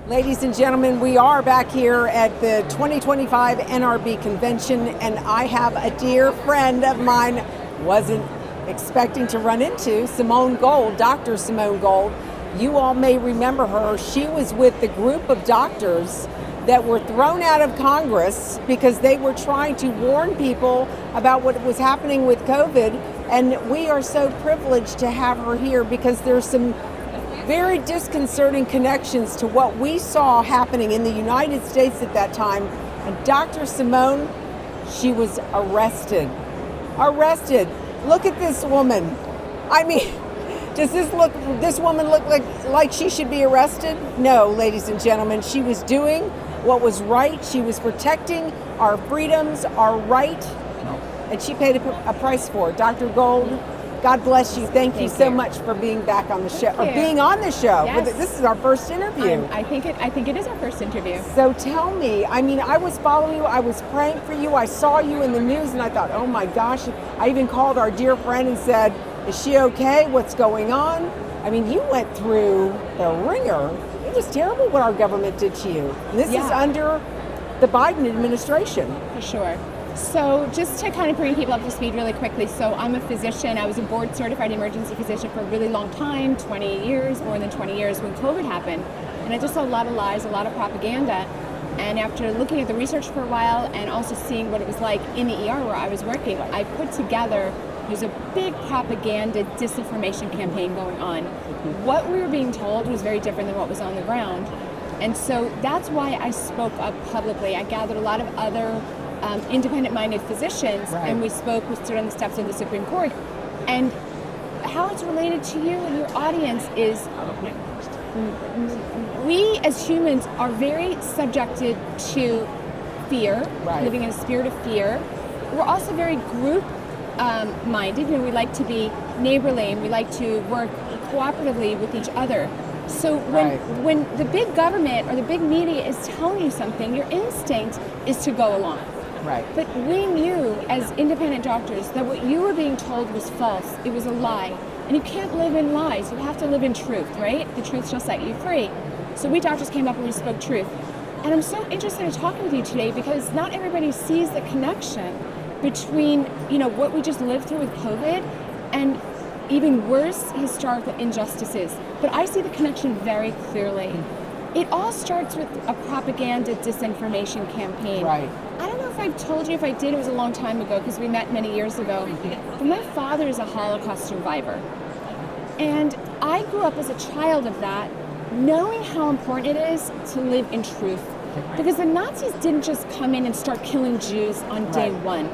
Ladies and gentlemen, we are back here at the 2025 NRB convention, and I have a dear friend of mine, wasn't expecting to run into, Simone Gold, Dr. Simone Gold. You all may remember her. She was with the group of doctors that were thrown out of Congress because they were trying to warn people about what was happening with COVID. And we are so privileged to have her here because there's some very disconcerting connections to what we saw happening in the United States at that time. And Dr. Simone, she was arrested. Arrested. Look at this woman. I mean, does this woman look like she should be arrested? No, ladies and gentlemen, she was doing what was right. She was protecting our freedoms, our right, and she paid a price for it. Dr. Gold, God bless you. Thank you so much for being back on the show, or being on the show. Yes. This is our first interview. I think it is our first interview. So tell me, I mean, I was following you, I was praying for you, I saw you in the news, and I thought, oh my gosh. I even called our dear friend and said, is she okay? What's going on? I mean, you went through the ringer. It was terrible what our government did to you. And this is under the Biden administration. For sure. So just to kind of bring people up to speed really quickly, so I'm a physician. I was a board certified emergency physician for a really long time, 20 years, more than 20 years when COVID happened. And I just saw a lot of lies, a lot of propaganda. And after looking at the research for a while and also seeing what it was like in the ER where I was working, I put together, there's a big propaganda disinformation campaign going on. What we were being told was very different than what was on the ground. And so that's why I spoke up publicly. I gathered a lot of other independent-minded physicians, and we stood on the steps of the Supreme Court. And how it's related to you and your audience is we as humans are very subjected to fear, living in a spirit of fear. We're also very group-minded, and we like to be neighborly, and we like to work cooperatively with each other. So when the big government or the big media is telling you something, your instinct is to go along. Right. But we knew as independent doctors that what you were being told was false. It was a lie. And you can't live in lies. You have to live in truth, right? The truth shall set you free. So we doctors came up and we spoke truth. And I'm so interested in talking with you today because not everybody sees the connection between, what we just lived through with COVID and even worse historical injustices. But I see the connection very clearly. It all starts with a propaganda disinformation campaign. Right. I don't know if I've told you. If I did, it was a long time ago because we met many years ago. But my father is a Holocaust survivor. And I grew up as a child of that, knowing how important it is to live in truth. Because the Nazis didn't just come in and start killing Jews on day one.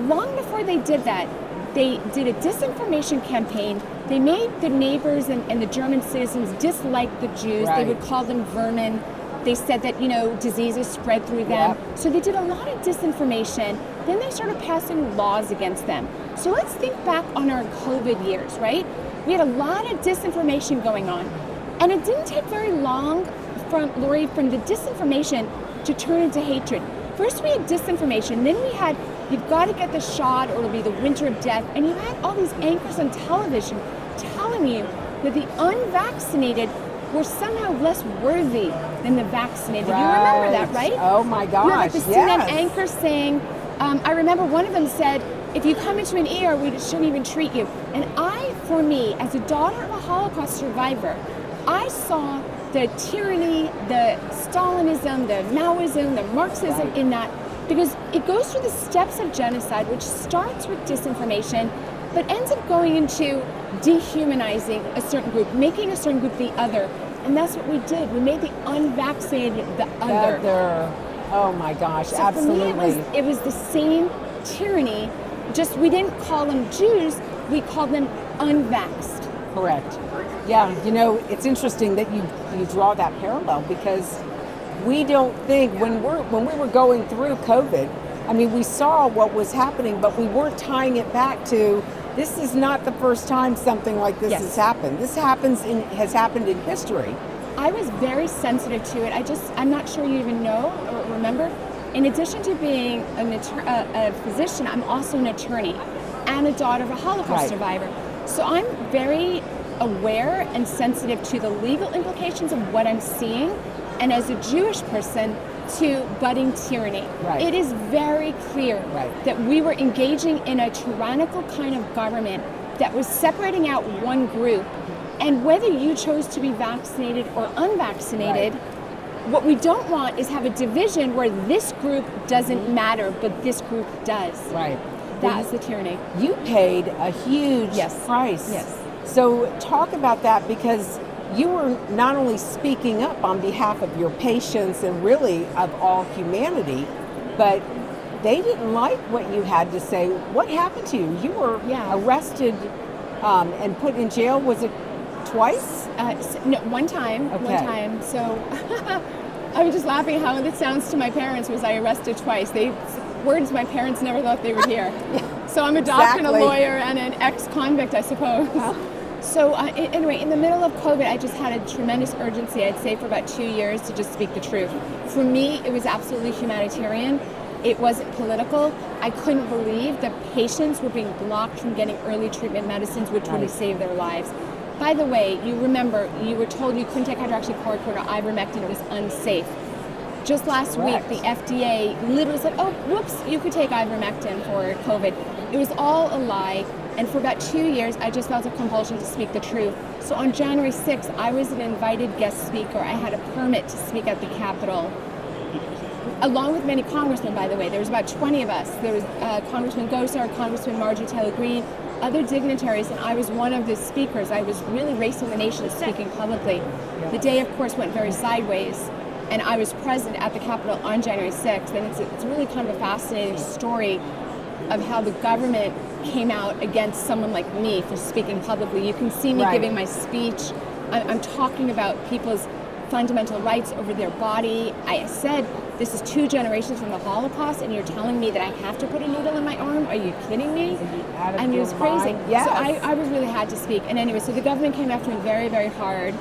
Long before they did that, they did a disinformation campaign. They made the neighbors and the German citizens dislike the Jews. They would call them vermin. They said that, diseases spread through them. So they did a lot of disinformation. Then they started passing laws against them. So let's think back on our COVID years, right? We had a lot of disinformation going on. And it didn't take very long from the disinformation to turn into hatred. First we had disinformation, then we had, you've got to get the shot or it'll be the winter of death. And you had all these anchors on television telling you that the unvaccinated were somehow less worthy than the vaccinated. You remember that, right? Oh my gosh, you had like the CNN anchor saying, I remember one of them said, if you come into an ER, we shouldn't even treat you. And for me, as a daughter of a Holocaust survivor, I saw the tyranny, the Stalinism, the Maoism, the Marxism in that, because it goes through the steps of genocide, which starts with disinformation, but ends up going into dehumanizing a certain group, making a certain group the other. And that's what we did. We made the unvaccinated the other. Oh my gosh, so absolutely. For me, it was the same tyranny, just we didn't call them Jews, we called them unvaxxed. Correct. Yeah, it's interesting that you draw that parallel because we don't think when we were going through COVID, I mean, we saw what was happening, but we weren't tying it back to this is not the first time something like this has happened. This has happened in history. I was very sensitive to it. I'm not sure you even know or remember. In addition to being a physician, I'm also an attorney and a daughter of a Holocaust survivor. So I'm very aware and sensitive to the legal implications of what I'm seeing. and as a Jewish person, to budding tyranny. Right. It is very clear that we were engaging in a tyrannical kind of government that was separating out one group, and whether you chose to be vaccinated or unvaccinated, what we don't want is have a division where this group doesn't matter, but this group does. Right. That's the tyranny. You paid a huge price. Yes. So talk about that, because you were not only speaking up on behalf of your patients and really of all humanity, but they didn't like what you had to say. What happened to you? You were arrested and put in jail. Was it twice? No, one time. Okay. One time. So I was just laughing how it sounds to my parents was I arrested twice. Words my parents never thought they would hear. So I'm a doctor and a lawyer and an ex-convict, I suppose. So anyway, in the middle of COVID, I just had a tremendous urgency, I'd say for about 2 years, to just speak the truth. For me, it was absolutely humanitarian. It wasn't political. I couldn't believe that patients were being blocked from getting early treatment medicines, which would have saved their lives. By the way, you remember, you were told you couldn't take hydroxychloroquine or ivermectin, it was unsafe. Just last week, the FDA literally said, oh, whoops, you could take ivermectin for COVID. It was all a lie. And for about 2 years, I just felt a compulsion to speak the truth. So on January 6th, I was an invited guest speaker. I had a permit to speak at the Capitol, along with many congressmen, by the way. There was about 20 of us. There was Congressman Gosar, Congressman Marjorie Taylor Greene, other dignitaries, and I was one of the speakers. I was really racing the nation speaking publicly. The day, of course, went very sideways, and I was present at the Capitol on January 6th, and it's really kind of a fascinating story of how the government came out against someone like me for speaking publicly. You can see me giving my speech. I'm talking about people's fundamental rights over their body. I said, this is 2 generations from the Holocaust, and you're telling me that I have to put a needle in my arm? Are you kidding me? I mean, it was crazy. Yes. So I was really had to speak. And anyway, so the government came after me very, very hard.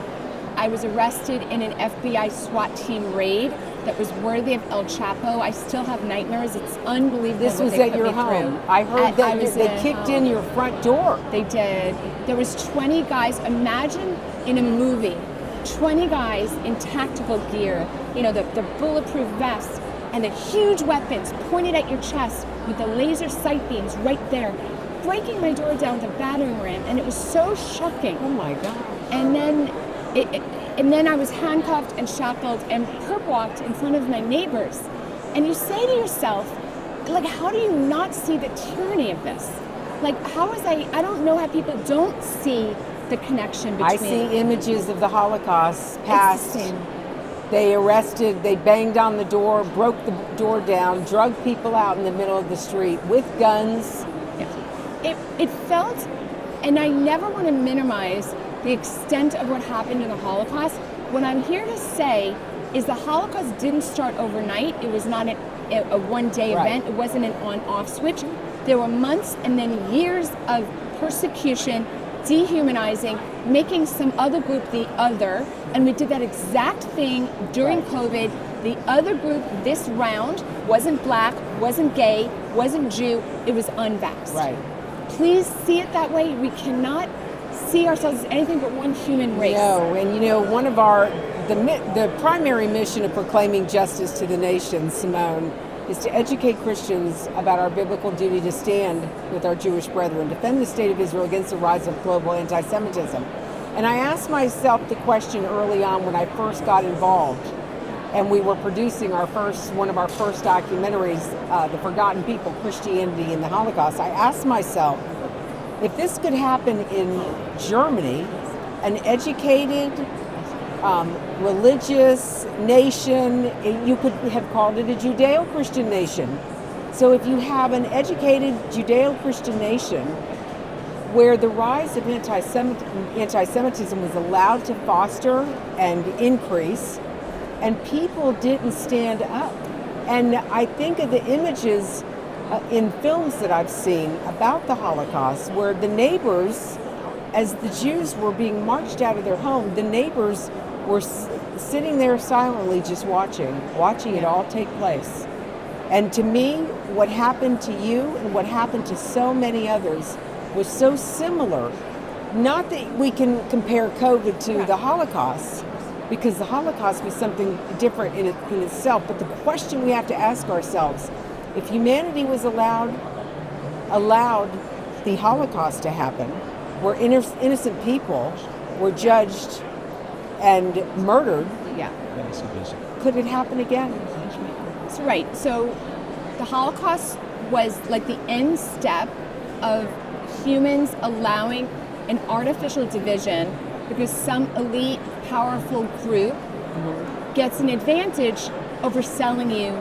I was arrested in an FBI SWAT team raid that was worthy of El Chapo. I still have nightmares. It's unbelievable. This was at your home. I heard that they kicked in your front door. They did. There was 20 guys. Imagine in a movie, 20 guys in tactical gear, you know, the bulletproof vests and the huge weapons pointed at your chest with the laser sight beams right there, breaking my door down with a battering ram, and it was so shocking. Oh my God. And then I was handcuffed and shackled and perp walked in front of my neighbors. And you say to yourself, like, how do you not see the tyranny of this? Like, I don't know how people don't see the connection between. I see images of the Holocaust past. They arrested, they banged on the door, broke the door down, drug people out in the middle of the street with guns. It felt, and I never want to minimize the extent of what happened in the Holocaust. What I'm here to say is the Holocaust didn't start overnight. It was not a one-day event. It wasn't an on-off switch. There were months and then years of persecution, dehumanizing, making some other group the other, and we did that exact thing during COVID. The other group this round wasn't black, wasn't gay, wasn't Jew, it was unvaxxed. Right. Please see it that way. We cannot see ourselves as anything but one human race. No, and you know, one of the primary mission of proclaiming justice to the nation, Simone, is to educate Christians about our biblical duty to stand with our Jewish brethren, defend the state of Israel against the rise of global anti-Semitism. And I asked myself the question early on when I first got involved, and we were producing one of our first documentaries, The Forgotten People, Christianity in the Holocaust. I asked myself, if this could happen in Germany, an educated, religious nation, you could have called it a Judeo-Christian nation. So if you have an educated Judeo-Christian nation where the rise of anti-Semitism was allowed to foster and increase, and people didn't stand up. And I think of the images in films that I've seen about the Holocaust, where the neighbors, as the Jews were being marched out of their home, the neighbors were sitting there silently just watching it all take place. And to me, what happened to you and what happened to so many others was so similar. Not that we can compare COVID to the Holocaust, because the Holocaust was something different in itself. But the question we have to ask ourselves, if humanity was allowed the Holocaust to happen, where innocent people were judged and murdered, could it happen again? That's right. So the Holocaust was like the end step of humans allowing an artificial division because some elite, powerful group gets an advantage over selling you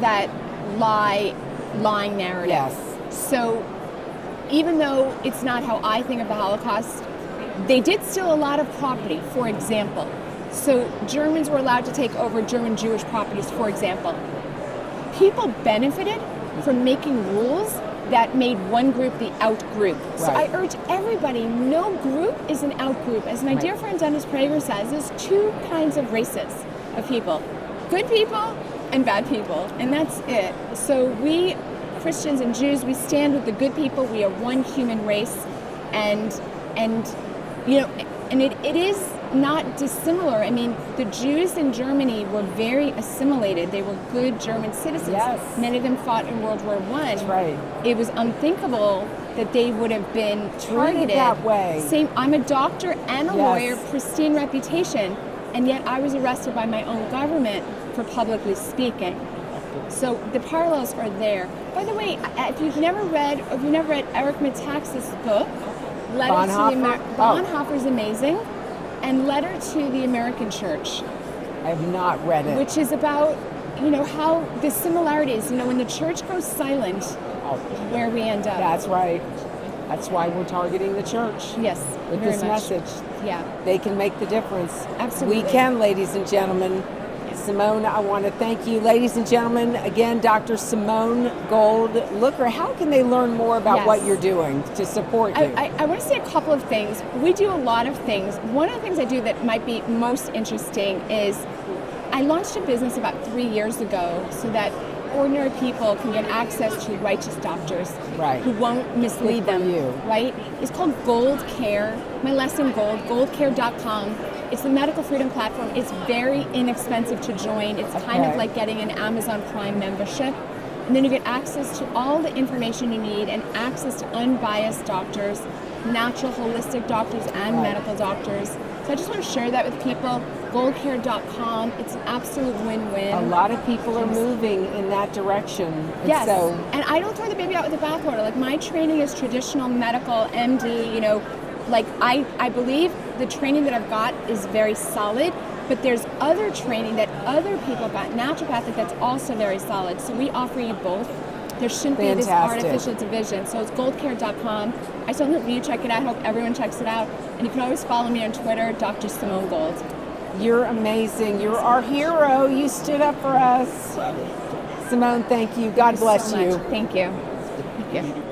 that lying narrative. Yes. So even though it's not how I think of the Holocaust, they did steal a lot of property, for example. So Germans were allowed to take over German Jewish properties, for example. People benefited from making rules that made one group the out group. So I urge everybody, no group is an out group. As my dear friend Dennis Prager says, there's two kinds of races of people. Good people and bad people, and that's it. So we, Christians and Jews, we stand with the good people. We are one human race, and you know, and it is not dissimilar. I mean, the Jews in Germany were very assimilated. They were good German citizens. Yes. Many of them fought in World War I. That's right. It was unthinkable that they would have been targeted that way. Same. I'm a doctor and a lawyer, pristine reputation, and yet I was arrested by my own government for publicly speaking. So the parallels are there. By the way, if you've never read Eric Metaxas' book, Bonhoeffer's amazing, and Letter to the American Church. I have not read it. Which is about, you know, how the similarities, you know, when the church goes silent, where we end up. That's right. That's why we're targeting the church. Yes, with very this much. message. Yeah. They can make the difference. Absolutely. We can, ladies and gentlemen. Simone, I want to thank you. Ladies and gentlemen, again, Dr. Simone Gold. Looker, how can they learn more about what you're doing to support you? I want to say a couple of things. We do a lot of things. One of the things I do that might be most interesting is I launched a business about 3 years ago so that ordinary people can get access to righteous doctors who won't mislead them. Right? It's called Gold Care. My last name Gold, goldcare.com. It's a medical freedom platform. It's very inexpensive to join. It's kind of like getting an Amazon Prime membership. And then you get access to all the information you need and access to unbiased doctors, natural holistic doctors and medical doctors. So I just want to share that with people. Goldcare.com. It's an absolute win-win. A lot of people are moving in that direction. Yes. And I don't throw the baby out with the bathwater. Like, my training is traditional medical, MD, you know, like I believe the training that I've got is very solid, but there's other training that other people got, naturopathic, that's also very solid. So we offer you both. There shouldn't be this artificial division. So it's goldcare.com. I still hope you check it out. I hope everyone checks it out. And you can always follow me on Twitter, Dr. Simone Gold. You're amazing. You're our hero. You stood up for us. Simone, thank you. God bless you. Thank you. Thank you.